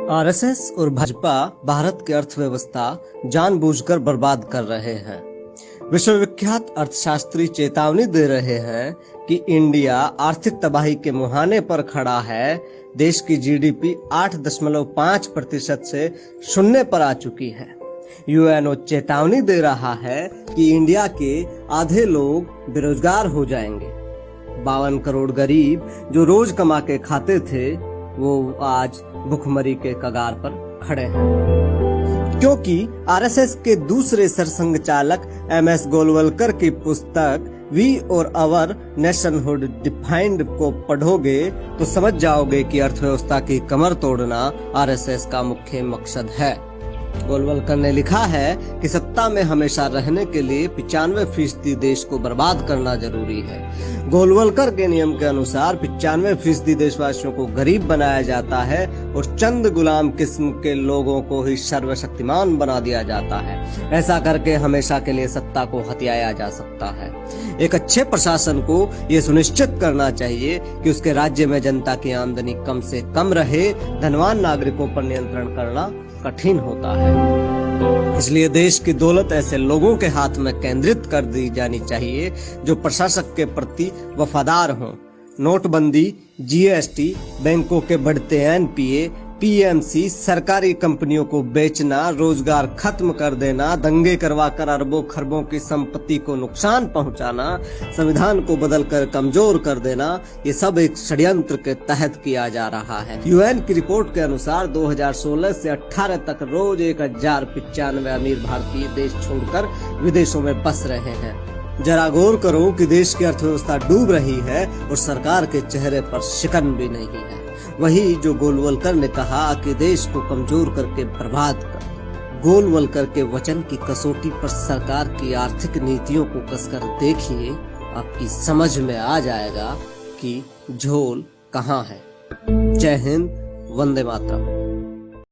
RSS और भाजपा भारत की अर्थव्यवस्था जानबूझकर बर्बाद कर रहे हैं। विश्वविख्यात अर्थशास्त्री चेतावनी दे रहे हैं कि इंडिया आर्थिक तबाही के मुहाने पर खड़ा है। देश की जीडीपी 8.5% से शून्य पर आ चुकी है। यूएनओ चेतावनी दे रहा है कि इंडिया के आधे लोग बेरोजगार हो जाएंगे। 52 करोड़ गरीब जो रोज कमा के खाते थे वो आज भुखमरी के कगार पर खड़े हैं, क्योंकि आरएसएस के दूसरे सरसंघ चालक एमएस गोलवलकर की पुस्तक वी और आवर नेशनहुड डिफाइंड को पढ़ोगे तो समझ जाओगे कि अर्थव्यवस्था की कमर तोड़ना आरएसएस का मुख्य मकसद है। गोलवलकर ने लिखा है कि सत्ता में हमेशा रहने के लिए 95% देश को बर्बाद करना जरूरी है। गोलवलकर के नियम के अनुसार 95% देशवासियों को गरीब बनाया जाता है और चंद गुलाम किस्म के लोगों को ही सर्वशक्तिमान बना दिया जाता है। ऐसा करके हमेशा के लिए सत्ता को हथियाया जा सकता है। एक अच्छे प्रशासन को यह सुनिश्चित करना चाहिए कि उसके राज्य में जनता की आमदनी कम से कम रहे। धनवान नागरिकों पर नियंत्रण करना कठिन होता है। इसलिए देश की दौलत ऐसे लोगों के हाथ में केंद्रित कर दी जानी चाहिए जो प्रशासक के प्रति वफादार हों। नोटबंदी, जीएसटी, बैंकों के बढ़ते एनपीए, पीएमसी, सरकारी कंपनियों को बेचना, रोजगार खत्म कर देना, दंगे करवाकर अरबों खरबों की संपत्ति को नुकसान पहुंचाना, संविधान को बदलकर कमजोर कर देना, ये सब एक षड्यंत्र के तहत किया जा रहा है। यूएन की रिपोर्ट के अनुसार 2016 से 18 तक रोज 1095 अमीर भारतीय देश छोड़कर विदेशों में बस रहे हैं। जरा गौर करो कि देश की अर्थव्यवस्था डूब रही है और सरकार के चेहरे पर शिकन भी नहीं है। वही जो गोलवलकर ने कहा कि देश को कमजोर करके बर्बाद कर। गोलवलकर के वचन की कसौटी पर सरकार की आर्थिक नीतियों को कसकर देखिए, आपकी समझ में आ जाएगा कि झोल कहाँ है। जय हिंद, वंदे मातरम।